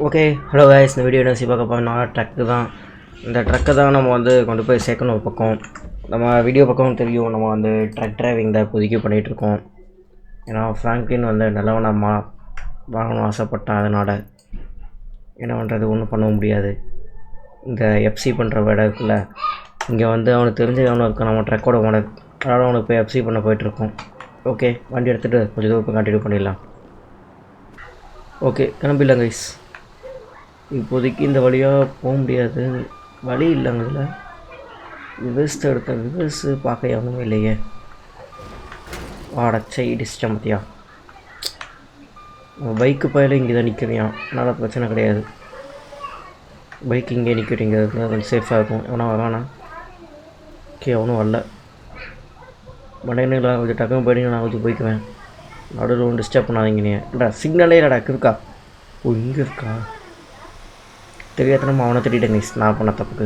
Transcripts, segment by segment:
Okay hello guys, இந்த video என்ன பார்க்க போகிறோம்னா ட்ரக்கு தான். இந்த ட்ரக்கை தான் நம்ம வந்து கொண்டு போய் சேர்க்கணும். ஒரு பக்கம் நம்ம வீடியோ பக்கம் தெரியும், நம்ம வந்து ட்ரக் டிரைவிங் தான் இப்போதைக்கு பண்ணிகிட்ருக்கோம். ஏன்னா ஃப்ராங்க்லின் வந்து நல்லவனமாக வாங்கணும்னு ஆசைப்பட்டான். அதனால் என்ன பண்ணுறது, ஒன்றும் பண்ண முடியாது. இந்த எஃப்சி பண்ணுற இடத்துல இங்கே வந்து அவனுக்கு தெரிஞ்சவனும் இருக்கான், நம்ம ட்ரக்கோட ஓனர். அதனால் அவனுக்கு போய் எஃப்சி பண்ண போயிட்டுருக்கோம். ஓகே, வண்டி எடுத்துகிட்டு கொஞ்சம் தூரம் போய் கண்டினியூ பண்ணிடலாம். ஓகே, கிளம்பிடலாம் கைஸ். இப்போதைக்கு இந்த வழியாக போக முடியாது, வழி இல்லைங்க. இதில் ரிவர்ஸ் எடுத்தேன், ரிவர்ஸ் பார்க்க எவனுமே இல்லையே. வாடச்சை இடிச்சிட்டேன் பார்த்தியா. பைக்கு பயில இங்கே தான் நிற்கிறியான், அதனால் பிரச்சனை கிடையாது. பைக் இங்கே நிற்கிறீங்க, கொஞ்சம் சேஃபாக இருக்கும். எவனா வரானா? ஓகே, அவனும் வரல. மண்டைங்களா கொஞ்சம் டக்குனு போயிட்டு நான் கொஞ்சம் போய்க்குவேன். நடுவில் ஒன்று டிஸ்டர்ப் பண்ணாதீங்கண்ணே. இல்லைடா சிக்னலே இல்லைடா, இருக்கா? ஓ இங்கே இருக்கா? தெரியாதனமா அவனை திட்டேன் கைஸ், நான் பண்ண தப்புக்கு.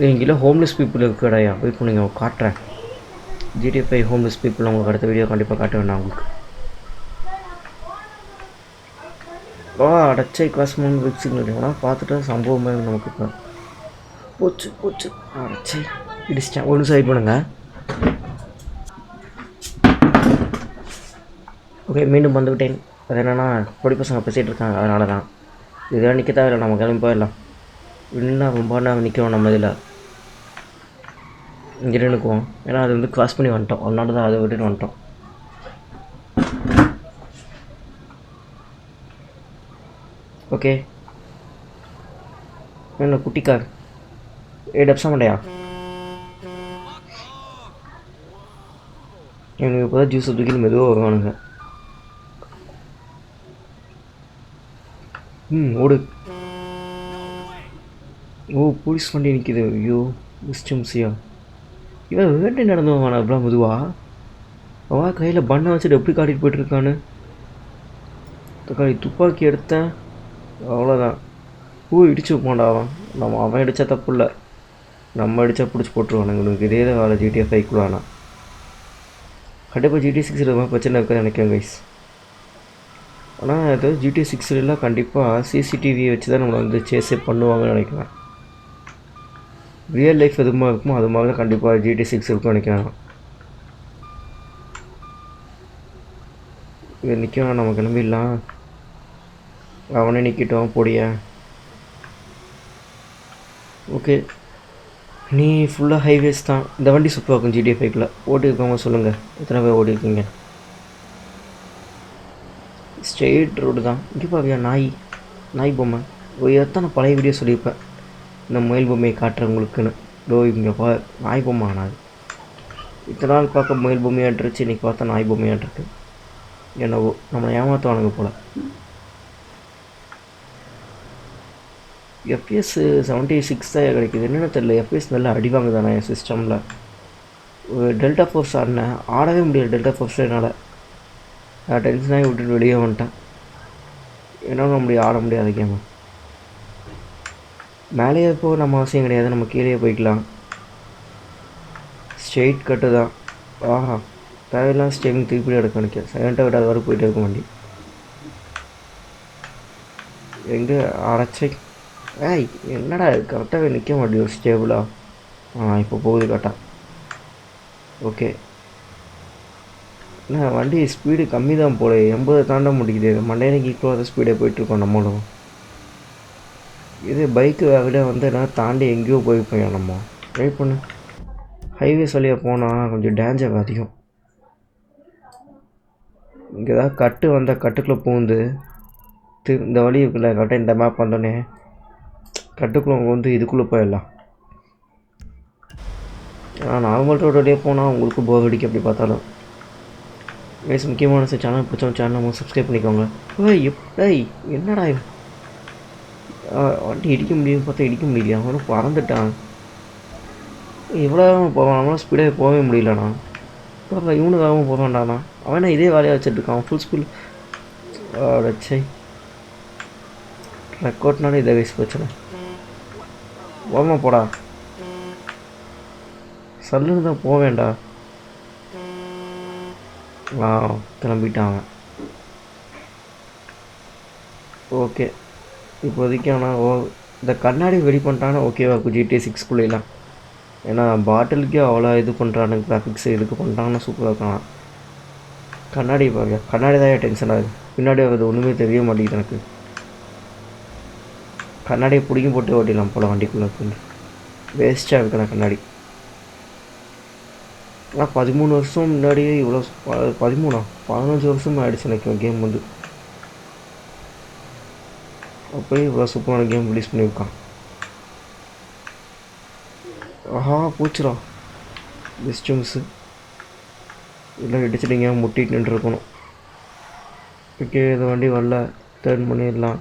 இங்கெல்லாம் ஹோம்லெஸ் பீப்புள் இருக்குடாயா, போய் நீங்கள் காட்டுறேன். ஜிடிஎஃப்ஐ ஹோம்லெஸ் பீப்புள் உங்களுக்கு அடுத்த வீடியோ கண்டிப்பாக காட்டுவேன் நான் உங்களுக்கு. அடச்சை கிளாஸ் 3 வச்சுங்களா பார்த்துட்டு சம்பவமே நமக்கு இப்போ போச்சு போச்சு. அடச்சை இடிச்சிட்டேன். ஒன்று சரி பண்ணுங்க. ஓகே, மீண்டும் வந்துவிட்டேன். அது என்னென்னா பொடி பசங்க பேசிகிட்டு இருக்காங்க, அதனால தான். இதெல்லாம் நிற்க தேவையில்லை, நம்ம கிளம்பி போயிடலாம். இன்னும் ரொம்ப நாங்கள் நிற்கிறோம் நம்ம இதில். இங்கே நிற்குவோம், ஏன்னா அது வந்து கிராஸ் பண்ணி வந்துட்டோம். அதனால தான் அதை விட்டுட்டு வந்துட்டோம். ஓகே, என்ன குட்டி கார் டப்ஸா மாட்டையா? எனக்கு இப்போ தான் ஜூஸ் தூக்கின்னு மெதுவாக வருவானுங்க. ஓடு. ஓ போலீஸ் வண்டி நிற்கிது. ஐயோ மிஸ்டம்சியா, இவன் வேட்டை நடந்து வானா அவ்வளோ மெதுவா? அவன் கையில் பண்ணை வச்சுட்டு எப்படி காட்டிட்டு போய்ட்டுருக்கான்னு. தக்காளி துப்பாக்கி எடுத்தேன், அவ்வளோதான். இடிச்சு வைப்பான்டா அவன். அவன் அடித்தா தப்பு இல்லை, நம்ம அடித்தா பிடிச்சி போட்டுருவானுங்க. உங்களுக்கு இதே தான் வேலை ஜிடிஎஃப் 5 கூட. ஆனால் கண்டிப்பாக ஜிடி 6 மாதிரி பிரச்சனை இருக்குதுன்னு நினைக்கிறேன் கைஸ். ஆனால் அது ஜிடி 6 கண்டிப்பாக சிசிடிவியை வச்சு தான் நம்மளை வந்து சேஸே பண்ணுவாங்கன்னு நினைக்கிறேன். ரியல் லைஃப் எதுமா இருக்குமோ அது மாதிரி தான் கண்டிப்பாக ஜிடி 6 இருக்குன்னு நினைக்கிறேன். இது நிற்கணும், நம்ம கிளம்பிடலாம். அவனே நிற்கிட்டோம் பொடிய. ஓகே, நீ ஃபுல்லாக ஹைவேஸ் தான். இந்த வண்டி சூப்பராக இருக்கும் ஜிடி 5 ஓட்டிருக்கவங்க சொல்லுங்கள், எத்தனை பேர் ஓட்டிருக்கீங்க? ஸ்ட்ரெயிட் ரோடு தான். இங்கே பாவியா நாய் பொம்மை. எத்தனை பழைய வீடியோ சொல்லியிருப்பேன் இந்த முயல் பொம்மையை காட்டுறவங்களுக்குன்னு. இங்கே நாய் பொம்மை. ஆனால் இத்தனை நாள் பார்க்க முயல் பொம்மையாட்டுருச்சு, இன்றைக்கி பார்த்தா நாய் பொம்மையாட்டிருக்கு. என்னவோ நம்மளை ஏமாற்றுவானுங்க போல். எஃப்பிஎஸ் 76 தான் கிடைக்குது, என்னென்னு தெரியல. எஃப்பிஎஸ் நல்லா அடிவாங்க தானே என் சிஸ்டமில். டெல்டா ஃபோர்ஸ் ஆடவே முடியல. டெல்டா ஃபோர்ஸ் என்னால் டென்ஷனாகி விட்டுட்டு வெளியே வந்துட்டேன். என்னால் நம்மளுடைய ஆட முடியாத கேமு. மேலேயே போக நம்ம அவசியம் கிடையாது, நம்ம கீழே போய்க்கலாம். ஸ்ட்ரெயிட் கட்டு தான். ஆஹா, தேவையெல்லாம் ஸ்டேரிங் திருப்பி எடுக்க நினைக்க சைலண்ட்டாக விடாத வரை போயிட்டு இருக்க வண்டி. எங்கே அரைச்சை? என்னடா கரெக்டாகவே நிற்க மாட்டேங்குது ஸ்டேபிளாக. இப்போ போகுது கரெக்டாக. ஓகே, என்ன வண்டி ஸ்பீடு கம்மி தான் போல, 80 தாண்ட முடியுது. மண்டையனைக்கு ஈக்குவலாக ஸ்பீடே போயிட்டுருக்கோம் நம்மளும். இது பைக்கு விட வந்து நான் தாண்டி எங்கேயோ போயிருப்போம். நம்ம ட்ரை பண்ணு. ஹைவேஸ் வழியாக போனால் கொஞ்சம் டேஞ்சர் அதிகம். இங்கே ஏதாவது கட்டு வந்தால் கட்டுக்குள்ளே பூந்து இந்த வழி இருக்குல்ல, கரெக்டாக இந்த மேப் வந்தோடனே கட்டுக்குள்ளே வந்து இதுக்குள்ளே போயிடலாம். நார்மல் ரோடு வழியாக போனால் உங்களுக்கு போர் அடிக்க எப்படி பார்த்தாலும். கைஸ், முக்கியமான சேனல் பிடிச்சவங்க சேனலை சப்ஸ்கிரைப் பண்ணிக்கோங்க. என்னடா வண்டி இடிக்க முடியும் பார்த்தா இடிக்க முடியலையா? அவனும் பறந்துட்டான். இவ்வளோ போவான், அவனால் ஸ்பீடாக போகவே முடியலண்ணா. பாப்பா இவனுக்காகவும் போவான்டாண்ணா. அவனா இதே வேலையாக வச்சுட்ருக்கான் ஃபுல் ஸ்பீட். அடச்சை, ரெக்கார்ட்னாலே இதை கைஸ் பிரச்சனை. ஓமா போடா, சல்லுன்னு தான் போவேண்டா. கிளம்பிட்டான். ஓகே. இப்போதைக்கு ஆனால் இந்த கண்ணாடி ரெடி பண்ணிட்டாங்கன்னா ஓகேவா இருக்கும் GTA 6 ஏன்னா பாட்டிலுக்கே அவ்வளோ இது பண்ணுறானுங்க, கிராஃபிக்ஸ் இதுக்கு பண்ணிட்டாங்கன்னா சூப்பராக இருக்கலாம். கண்ணாடி பாருங்க, கண்ணாடி தான் டென்ஷன் ஆகுது. பின்னாடி அது ஒன்றுமே தெரிய மாட்டேங்குது எனக்கு. கண்ணாடியை பிடிக்கும் போட்டு ஓட்டிடலாம் போல் வண்டிக்குள்ளே இருந்து. வேஸ்ட்டாக இருக்கணும் கண்ணாடி. ஆனால் 13 வருஷம் முன்னாடியே இவ்வளோ 15 வருஷம் ஆகிடுச்சு எனக்கு கேம் வந்து. அப்போயே இவ்வளோ சூப்பரான கேம் ரிலீஸ் பண்ணியிருக்கான். ஆஹா பூச்சிடா பெஸ்ட்டு மிஸ்ஸு. இல்லை இடிச்சிட்டிங்க முட்டிட்டு நின்றுருக்கணும். ஓகே, இந்த வண்டி வரல, டேர்ன் பண்ணிடலாம்.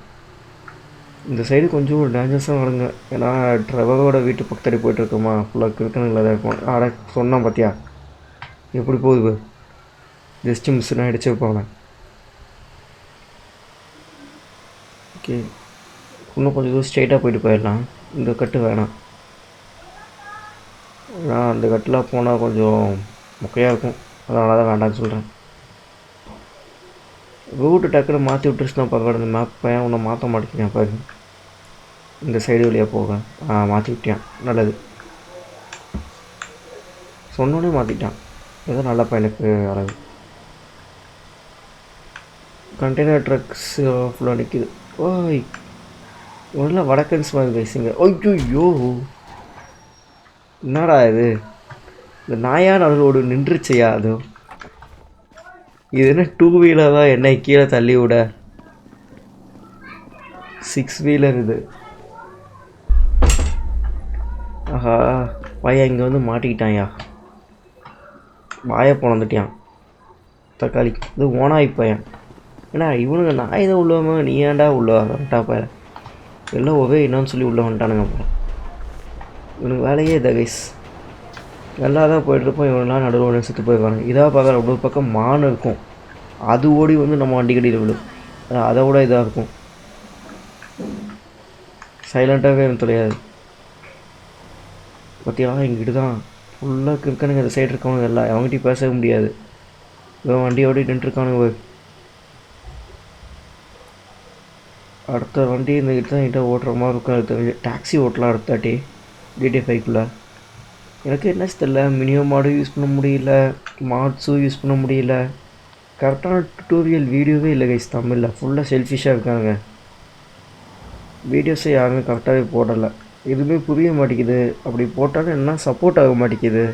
இந்த சைடு கொஞ்சம் டேஞ்சரஸாக வருங்க, ஏன்னா ட்ரெவரோட வீட்டு பக்கத்தடி போய்ட்டுருக்கோமா, ஃபுல்லாக கிறுக்கணுங்களா தான் இருக்கும். ஆட சொன்னான் பார்த்தியா எப்படி போகுது, ஜஸ்ட்டு மிஸ்ஸுனா அடிச்சு வைப்பாங்க. ஓகே, இன்னும் கொஞ்சம் தூரம் ஸ்ட்ரெயிட்டாக போயிட்டு போயிடலாம். இந்த கட்டு வேணாம், நான் அந்த கட்டில் போனால் கொஞ்சம் மொக்கையாக இருக்கும், அதனால தான் வேண்டாம்னு சொல்கிறேன். ரூட்டு டக்குன்னு மாற்றி விட்டுருச்சுன்னா பரவாயில்ல. இந்த மேப் பையன் ஒன்றை மாற்ற மாட்டேங்கிறேன் பாரு. இந்த சைடு வழியாக போக மாற்றி விட்டான், நல்லது. சொன்னோன்னே மாற்றிட்டான், ஏதோ நல்ல பையனுக்கு அழகு. கண்டெய்னர் ட்ரக்ஸ் ஃபுல்லாக நிற்கிது. ஓய் ஒன்றும் வடக்கன்ஸ் மாதிரி பேசுங்க. ஐயோ என்னடா இது, இந்த நாயான அதோடு நின்றுச்சையா அது. இது என்ன 2 வீலர் தான், என்னை கீழே தள்ளி விட. 6 வீலர் இது. ஆஹா பையன் இங்கே வந்து மாட்டிக்கிட்டான்யா, வாயை போனந்துட்டியான் தக்காளி. இது ஓனாய் பையன். ஏன்னா இவனுங்க நான் இதை உள்ளவங்க, நீ ஏன்டா உள்ள வந்துட்டா பையன், எல்லாம் ஒரே என்னன்னு சொல்லி உள்ளே வந்துட்டானுங்க அப்புறம். இவனுக்கு வேலையே இதை கைஸ், நல்லா தான் போய்ட்டுருப்போம், இவனெலாம் நடுவில் ஒன்று செத்து போயிடுவாங்க. இதாக பார்க்குற ஒரு பக்கம் மான் இருக்கும், அது ஓடி வந்து நம்ம வண்டி கடியில் விடும், அதை விட இதாக இருக்கும். சைலண்ட்டாகவே எனக்கு தெரியாது பார்த்தியா. இங்கிட்டு தான் ஃபுல்லாக இருக்கானுங்க, அந்த சைடு இருக்கவங்க எல்லாம் அவங்ககிட்டையும் பேசவே முடியாது. இவன் வண்டி ஓடி நின்றுருக்கானுங்க. அடுத்த வண்டி இந்த கிட்ட தான் என்கிட்ட ஓட்டுற மாதிரி இருக்கும். அது தெரிஞ்சு டாக்ஸி ஓட்டலாம் அடுத்தாட்டி GTA 5 எனக்கு என்ன தெரியல, மினிமம் மாடும் யூஸ் பண்ண முடியல, மாட்ஸும் யூஸ் பண்ண முடியல. கரெக்டான டுட்டோரியல் வீடியோவே இல்லை கைஸ் தமிழில், ஃபுல்லாக செல்ஃபிஷாக இருக்காங்க. வீடியோஸை யாருமே கரெக்டாகவே போடலை, எதுவுமே புரிய மாட்டேங்குது. அப்படி போட்டாலும் என்ன சப்போர்ட் ஆக மாட்டேங்குது,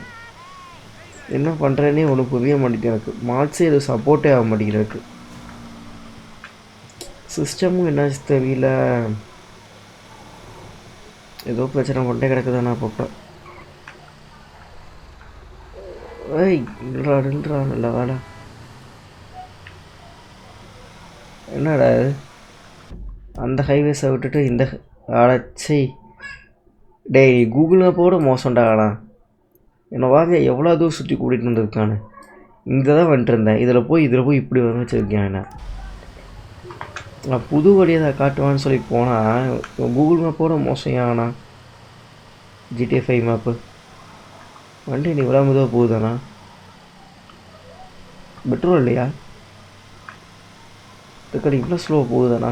என்ன பண்ணுறேன்னே ஒன்றும் புரிய மாட்டேங்குது எனக்கு. மாட்ஸே எதுவும் சப்போர்ட்டே ஆக மாட்டேங்குது எனக்கு. சிஸ்டமும் என்னாச்சு தெரியல, ஏதோ பிரச்சனை பண்ணிட்டே கிடக்குதாண்ணா அப்பப்போ. ஏய் நில்றா நல்ல வேலை. என்னடா இது, அந்த ஹைவேஸை விட்டுட்டு இந்த அடைச்சி. டேய் கூகுள் மேப்போட மோசம்டாடா. என்னை வாங்க எவ்வளோ தூரம் சுற்றி கூட்டிகிட்டு வந்துருக்கானு. இங்கே தான் வந்துட்டுருந்தேன், இதில் போய் இப்படி வந்து வச்சுருக்கேன். என்ன நான் புது வழியை தான் காட்டுவான்னு சொல்லி போனால் கூகுள் மேப்போட மோசம் ஏன்னா GTA 5 மேப்பு. வண்டி நீ இவ்வளோ மெதுவாக போகுதாண்ணா, பெட்ரோல் இல்லையா இதுக்கடி இவ்வளோ ஸ்லோவாக போகுதாண்ணா.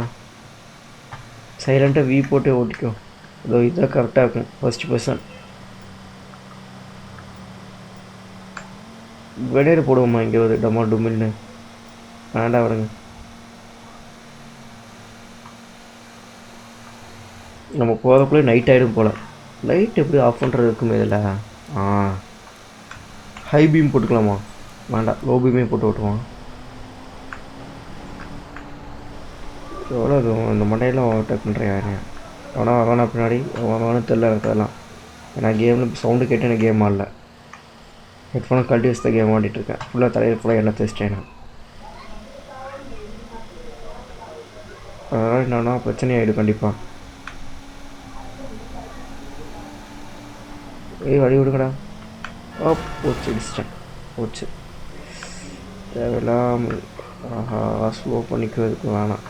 சைலண்ட்டாக போட்டே ஓட்டிக்கோ, அதோ இதுதான் கரெக்டாக இருக்கும். ஃபஸ்ட்டு பர்சன் வெடையில போடுவோம்மா, இங்கே ஒரு டமா டுமில்னு வேண்டாம் வருங்க. நம்ம போகிறக்குள்ளே நைட் ஆகிடும் போல். லைட் எப்படி ஆஃப் பண்ணுறது இருக்குமே இதில். ஹை பீம் போட்டுக்கலாமா, வேண்டாம் லோ பீமே போட்டு ஓட்டுவான். எவ்வளோ இந்த மண்டையெல்லாம் ஓவர்டேக் பண்ணுறேன். அவனா வரவானா பின்னாடி அவனு தெரில எனக்கு அதெல்லாம். ஏன்னா கேமில் சவுண்டு கேட்டு எனக்கு கேம் ஆடல, ஹெட்ஃபோனை கழட்டி வச்சு தான் கேம் ஆடிட்டுருக்கேன். ஃபுல்லாக தலையில் ஃபுல்லாக எண்ணெய் தேச்சிட்டேன். அதனால் என்னன்னா பிரச்சனையாகிடும் கண்டிப்பாக. வழி விடுங்கடா. போச்சு இடிச்சிட்டேன், போச்சு தேவையெல்லாம். ஸ்லோ பண்ணிக்கிறதுக்கு வேணாம்.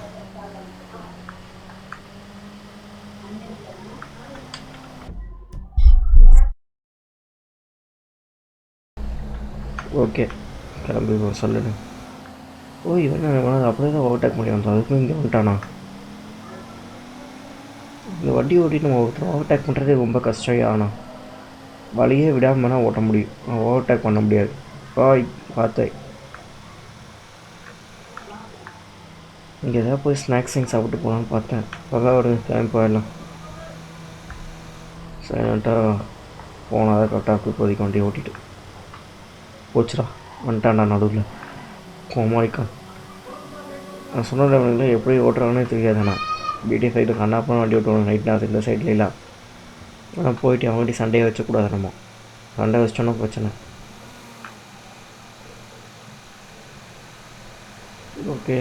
ஓகே கிளம்பி சொல்லுங்க. இவன் அப்படியே தான் ஓவர்டேக் பண்ணி வந்தான், அதுக்கும் இங்கே வந்துட்டானா. இந்த வண்டி ஓட்டிட்டு நம்ம ஒருத்தர் ஓவர்டேக் பண்ணுறதே ரொம்ப கஷ்டம். ஆனால் வழியே விடாமல் தான் ஓட்ட முடியும், ஓவர்டேக் பண்ண முடியாது. பார்த்து இங்கே ஏதாவது போய் ஸ்நாக்ஸ் சாப்பிட்டு போகலான்னு பார்த்தேன். அப்போதான் ஒரு டைம் போயிடலாம். சைலண்ட்டாக போனால் தான் கரெக்டாக போய் இப்போதைக்கு வண்டி ஓட்டிட்டு போச்சுடா. வந்துட்டான்டா நடுவில் கோமாளிக்கா. நான் சொன்ன டைமில் எப்படி ஓட்டுறாங்கன்னே தெரியாதுண்ணா. பிடி சைடு கண்ணாப்பா வண்டி ஓட்டுவாங்க நைட் நேரத்தில் இந்த சைட்லாம். ஆனால் போயிட்டு அவங்ககிட்ட சண்டையை வச்சக்கூடாது. நம்ம சண்டை வச்சிட்டோன்னா பிரச்சனை. ஓகே,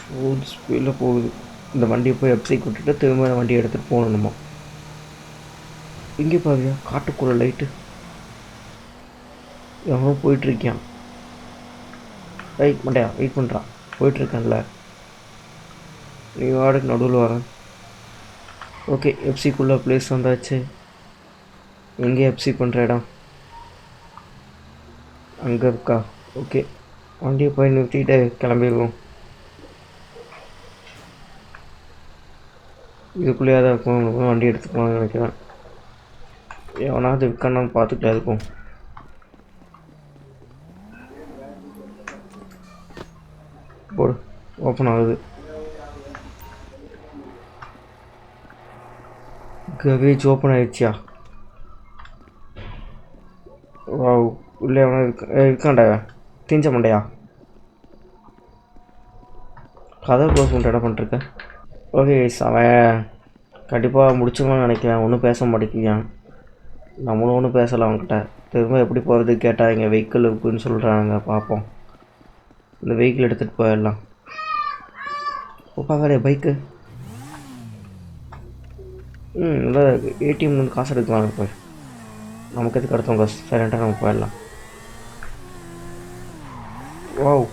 ஃபுல் ஸ்பீடில் போகுது. இந்த வண்டியை போய் எப்சி விட்டுட்டு திரும்ப வண்டியை எடுத்துகிட்டு போகணுமா. இங்கே பாருங்க, காட்டுக்குள்ளே லைட்டு எவனோ போயிட்டுருக்கான். வெயிட் பண்ணியா, வெயிட் பண்ணுறான். போயிட்டுருக்கான்ல, நீ வாடகை நடுவில் வரேன். ஓகே, எப்சிக்குள்ளே ப்ளேஸ் வந்தாச்சு. எங்கே எப்சி பண்ணுற இடம்? அங்கே இருக்கா? ஓகே, வண்டியை போய் நிறுத்திட்டு கிளம்பிடுவோம். இதுக்குள்ளேயே தான் இருக்கும், வண்டி எடுத்துக்கலாம்னு நினைக்கிறேன். எவனாவது இருக்கான்னு பார்த்துக்கிட்டே இருக்கும். போடு, ஓப்பன் ஆகுது. கவேஜ் ஓப்பன் ஆயிடுச்சியா? வா, உள்ளே எவனா இருக்காண்டா? தீஞ்ச மண்டையா? கதை க்ளோஸ் பண்ணிட்டு இடம் பண்ணிருக்கேன். ஓகே, அவன் கண்டிப்பாக முடிச்சுக்கலாம்னு நினைக்கிறேன். ஒன்றும் பேச மாட்டேங்கிறான். நம்மளும் ஒன்றும் பேசலாம் அவன்கிட்ட. திரும்ப எப்படி போகிறது கேட்டால் இங்கே வெஹிக்கிள் இருக்குதுன்னு சொல்கிறாங்க. பார்ப்போம், இந்த வெஹிக்கிள் எடுத்துகிட்டு போயிடலாம். பார்க்கலையே பைக்கு. நல்லா ஏடிஎம்லேருந்து காசு எடுக்கலாம். போய் நமக்கு எதுக்கு அடுத்தவங்க சைலண்ட்டாக நம்ம போயிடலாம். வாவ்,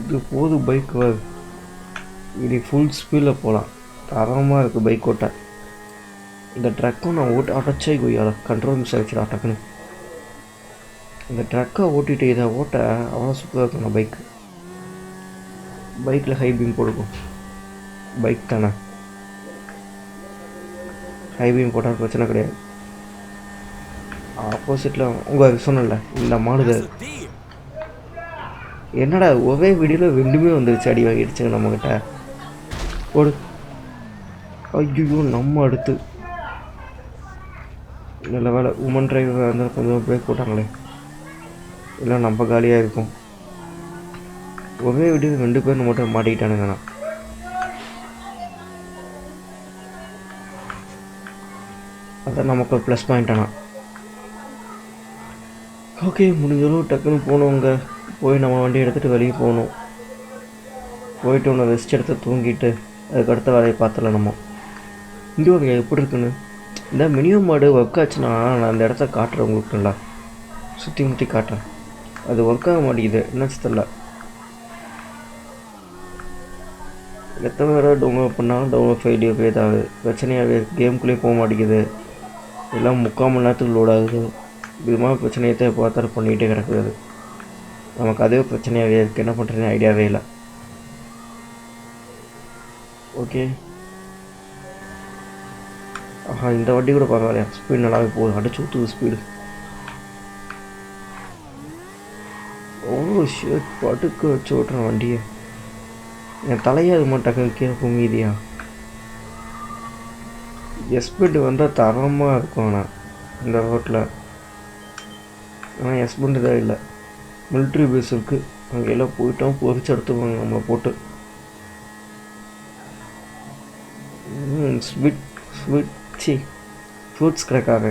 இது போது பைக். இது ஃபுல் ஸ்பீடில் போகலாம். தரமாக இருக்குது பைக் ஓட்ட. இந்த ட்ரக்கும் நான் அடைச்சே கொய்யாத கண்ட்ரோல் மிஸ் ஆகிடுச்சு டக்குன்னு. இந்த ட்ரக்கை ஓட்டிகிட்டு இதை ஓட்ட அவ்வளோ சூப்பராக இருக்கும். நான் பைக்கில் ஹை பீம் போடுக்கும். பைக் தானே, ஹை பீம் போட்டால் பிரச்சனை கிடையாது. ஆப்போசிட்டில் உங்கள் சொன்னல இந்த மாடுது. என்னடா ஒரே வீடியோவில் ரெண்டுமே வந்துருச்சு, அடி வாங்கிடுச்சுங்க நம்மக்கிட்ட. ஒரு ஐயோ, நம்ம அடுத்து நல்ல வேலை உமன் டிரைவராக இருந்தால் கொஞ்சம் பிரேக் போட்டாங்களே, இல்லை நம்ம காலியாக இருக்கும். ஒரே வீடியோ 2 பேர் மட்டும் மாட்டிக்கிட்டானுங்கண்ணா. அதான் நமக்கு ஒரு ப்ளஸ் பாயிண்ட். ஆனால் ஓகே, முடிஞ்சளவு டக்குன்னு போனவங்க போய் நம்ம வண்டி எடுத்துகிட்டு வெளியே போகணும். போயிட்டு ஒன்று ரெஸ்ட் எடுத்து தூங்கிட்டு அதுக்கு அடுத்த வேலையை பார்த்துலாம். நம்ம இங்கே ஒரு எப்படி இருக்குன்னு இந்த மினிமம் மாடு ஒர்க் ஆச்சுன்னா நான் அந்த இடத்த காட்டுறேன் உங்களுக்கு. நல்லா சுற்றி முற்றி காட்டுறேன். அது ஒர்க் ஆக மாட்டேங்குது, என்னாச்சு தெரியல. எத்தனை தடவை டவுன்லோட் பண்ணாலும் டவுன்லோட் ஃபெயிலியர் ஏதாவது பிரச்சனையாகவே கேமுக்குள்ளேயே போக மாட்டேங்குது. எல்லாம் 3/4 மணி நேரத்துக்கு லோட் ஆகுது. இது மாதிரி பிரச்சனையத்தை பார்த்தாரு பண்ணிகிட்டே கிடக்குது. நமக்கு அதே பிரச்சனையாகவே இருக்குது. என்ன பண்ணுறதுன்னு ஐடியாவே இல்லை. ஓகே, ஆஹா, இந்த வண்டி கூட பரவாயில்லையா, ஸ்பீடு நல்லாவே போகுது. அடிச்சு ஊற்றுது ஸ்பீடு. ஓ ஷர்ட், படுக்க வச்சு ஓட்டுறேன் வண்டியை. என் தலையை அது மட்டும் கீழே குமிதியா. எஸ்பெண்ட் வந்தால் தரமாக இருக்கும். ஆனால் இந்த ரோட்டில் ஆனால் எஸ்பெண்ட் தான் இல்லை. மிலிட்ரி பேஸ் இருக்குது, அங்கெல்லாம் போயிட்டோம் பொறிச்சு எடுத்துவாங்க நம்மளை போட்டு. ஃப்ரூட்ஸ் கிடைக்காது.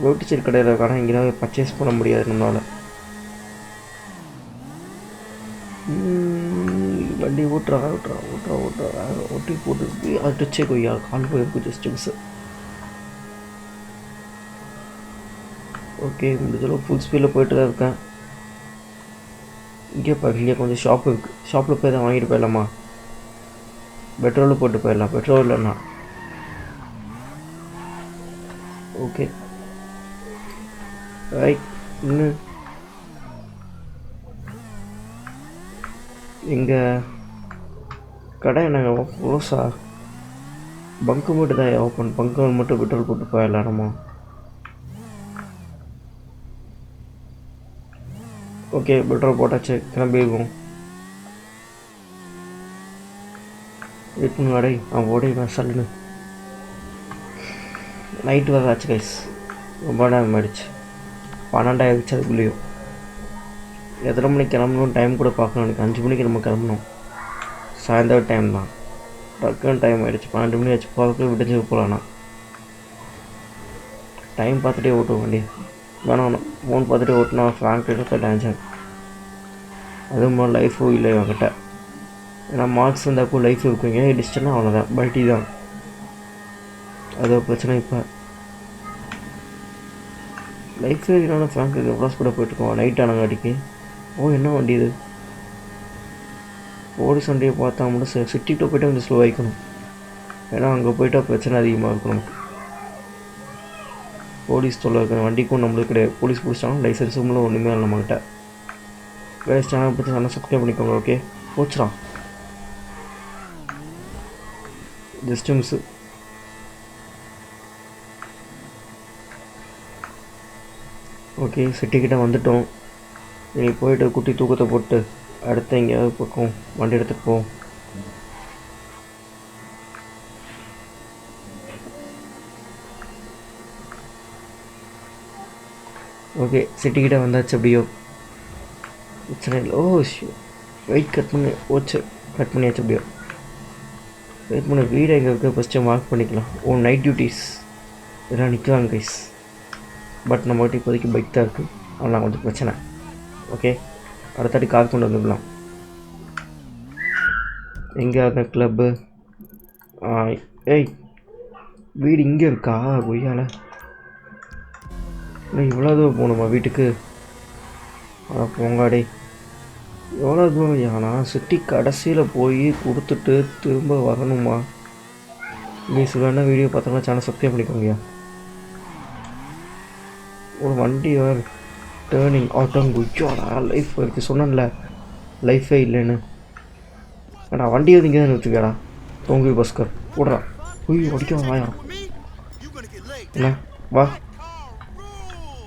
ரோட்டு கடையில் இருக்கானா இங்கே தான் பர்ச்சேஸ் பண்ண முடியாது நம்மளால். வண்டி ஓட்டுறா ஓட்டி போட்டு அடிச்சே கொய்யா கால் போயிருக்கு ஜஸ்ட் மிஸ். ஓகே, முடிஞ்சளவு ஃபுல் ஸ்பீடில் போயிட்டு தான் இருக்கேன். இங்கே கொஞ்சம் ஷாப் இருக்குது. ஷாப்பில் போய் தான் வாங்கிட்டு போயிடலாமா? பெட்ரோலு போட்டு போயிடலாம். பெட்ரோல் இல்லைண்ணா. Okay right. இன்னும் எங்கே கடை என்னங்க க்ளோஸா? பங்கு மட்டும் தான் ஓப்பன். பங்கு மட்டும் பெட்ரோல் போட்டு போயிடலாம் நம்ம. ஓகே பெட்ரோல் போட்டாச்சு, கிளம்பிடுவோம். வெயிட் பண்ணு கடை, அவன் ஓடிடுவேன் சல்லுன்னு. நைட்டு வர ஆச்சு கைஸ், ரொம்ப நேரம் ஆயிடுச்சு. 12 ஆயிடுச்சு. அதுக்குள்ளேயும் எத்தனை மணிக்கு கிளம்பணும் டைம் கூட பார்க்கணும். எனக்கு 5 மணிக்கு நம்ம கிளம்பணும். சாயந்தரம் டைம் தான், டக்குன்னு டைம் ஆகிடுச்சு. 12 மணி ஆச்சு. போகிறதுக்கு விடிஞ்சு போகலாண்ணா. டைம் பார்த்துட்டே ஓட்டுவோம் வண்டி. வேணாம் ஃபோன் பார்த்துட்டே ஓட்டினா ஃப்ராங்க் எடுத்த டேஞ்சர். அதுவும் மாதிரி லைஃபும் இல்லை என்கிட்ட. ஏன்னா மார்க்ஸ் இருந்தாக்கோ லைஃப் இருக்குங்க, இடிச்சிட்டேன்னா அவ்வளோதான், பல்ட்டி தான். அது பிரச்சனை. இப்போ லைஃப் இல்லைனாலும் ஃப்ராங்க் எவ்வளோ ஸ்பீடாக போயிட்டுருக்கோம் நைட் ஆனங்காட்டிக்கு. ஓ என்ன வண்டி இது? போலீஸ் வண்டியை பார்த்தா மட்டும் சிட்டிக்கிட்ட போய்ட்டு கொஞ்சம் ஸ்லோ ஆகிக்கணும். ஏன்னா அங்கே போய்ட்டா பிரச்சனை அதிகமாக இருக்கும் நமக்கு. போலீஸ் தொல்லை இருக்கிற வண்டிக்கும் நம்மளுக்கு கிடையாது. போலீஸ் பிடிச்சாலும் லைசன்ஸும் ஒன்றுமே இல்லை நம்மகிட்ட. வேறு சேனல் பற்றி நல்லா சப்ஸ்கிரைப் பண்ணிக்கோங்க. ஓகே போச்சுடா, ஜஸ்ட் மிஸ்ஸு. ஓகே சிட்டிக்கிட்ட வந்துட்டோம். இனி போய்ட்டு குட்டி தூக்கத்தை போட்டு அடுத்து எங்கேயாவது பக்கம் வண்டி எடுத்துகிட்டு போவோம். ஓகே சிட்டிக்கிட்ட வந்தாச்சு. எப்படியோ பிரச்சனை இல்லை. ஓ வெயிட் கட் பண்ணி ஓச்சு, கட் பண்ணியாச்சு. எப்படியோ வெயிட் பண்ண. வீடு எங்கே இருக்குது ஃபஸ்ட்டு மார்க் பண்ணிக்கலாம். ஓ நைட் டியூட்டிஸ் இதெல்லாம் நிற்கலாம் கைஸ். பட் நம்மகிட்ட இப்போதைக்கு பைக் தான் இருக்குது, அதெல்லாம் கொஞ்சம் பிரச்சனை. ஓகே அடுத்தாட்டி கார் கொண்டு வந்துடலாம். எங்கே அந்த கிளப்பு? ஏய் வீடு இங்கே இருக்கா? கொய்யால இவ்வளோ தூரம் போகணுமா வீட்டுக்கு? அதான் போங்காடே, எவ்வளோ தூரம் யானா? சிட்டி கடைசியில் போய் கொடுத்துட்டு திரும்ப வரணுமா? ப்ளீஸ் வேணா வீடியோ பார்த்தோம்னா சேனல் சப்ஸ்கிரைப் பண்ணிக்கோங்கயா. ஒரு வண்டி வேறு டேர்னிங் ஆட்டோங்குச்சாடா. லைஃப் இருக்குது சொன்னேன்ல, லைஃபே இல்லைன்னு. ஏடா வண்டியை வந்து இங்கே தான் நிறுத்துக்கடா. தொங்கு பஸ்கர் விட்றா. போய் அடிக்க வாயா. என்ன வா,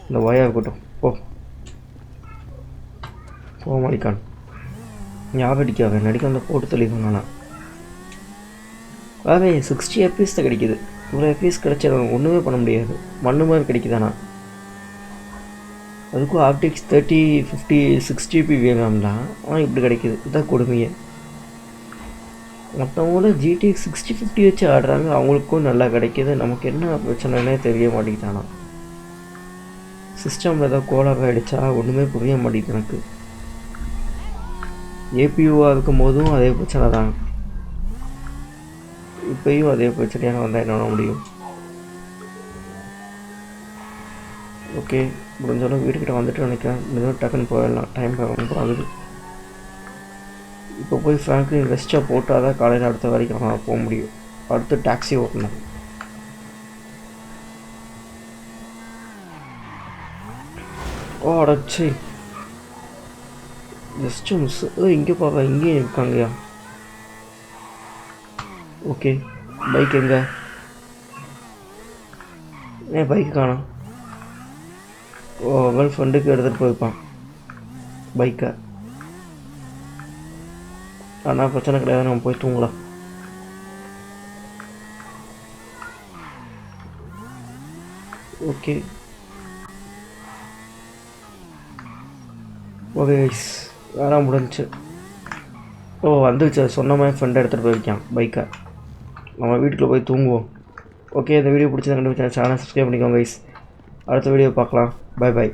இந்த வாயா இருக்கட்டும் போ. போக மாடிக்கான் ஞாபகம் அடிக்காவே நடிக்க வந்து போட்டு தெளிவாங்க. நான் அவே 60 FPS தான் கிடைக்கிது. இவ்வளோ FPS கிடைச்சா ஒன்றுமே பண்ண முடியாது, மண்ணு மாதிரி கிடைக்குதாண்ணா. அதுக்கும் ஆப்டிக்ஸ் 30, 50, 6GB வேணும் தான். ஆனால் இப்படி கிடைக்கிது, இதுதான் கொடுமையே. மற்றவங்கள GTX 6050 வச்சு ஆடுறாங்க, அவங்களுக்கும் நல்லா கிடைக்கிது. நமக்கு என்ன பிரச்சனைனே தெரிய மாட்டேங்குதானா. சிஸ்டமில் ஏதாவது கோளாறு ஆகிடுச்சா ஒன்றுமே புரிய மாட்டேங்குது எனக்கு. ஏபியூவாக இருக்கும் போதும் அதே பிரச்சனை தான், இப்போயும் அதே பிரச்சனையாக வந்தால் என்ன பண்ண முடியும். ஓகே முடிஞ்சாலும் வீட்டுக்கிட்ட வந்துட்டு நினைக்கிறேன். இன்னும் டக்குன்னு போயிடலாம், டைம் ரொம்ப ஆகுது. இப்போ போய் ஃப்ராங்க்லின் ரெஸ்ட்டாக போட்டால் தான் காலையில் அடுத்த வரைக்கும் நான் போக முடியும். அடுத்து டாக்ஸி ஓட்டணும். ஓ அடச்சி ஜஸ்ட்டு மிஸ். இங்கே பாப்பா இங்கேயும் இருக்காங்கயா. ஓகே பைக் எங்கே? ஏன் பைக்கு காணோம்? ஓ கேர்ள் ஃப்ரெண்டுக்கு எடுத்துகிட்டு போயிருப்பான் பைக்கை. ஆனால் பிரச்சனை கிடையாது, நம்ம போய் தூங்கலாம். ஓகே ஓகே வேலை முடிஞ்சிச்சு. ஓ வந்துருச்சு, சொன்ன மாதிரி ஃப்ரெண்டை எடுத்துகிட்டு போயிருக்கான் பைக்கை. நம்ம வீட்டுக்குள்ளே போய் தூங்குவோம். ஓகே இந்த வீடியோ பிடிச்சதை கண்டுபிடிச்சா சேனல் சப்ஸ்கிரைப் பண்ணிக்கோங்க கைஸ். அடுத்த வீடியோ பார்க்கலாம். Bye by.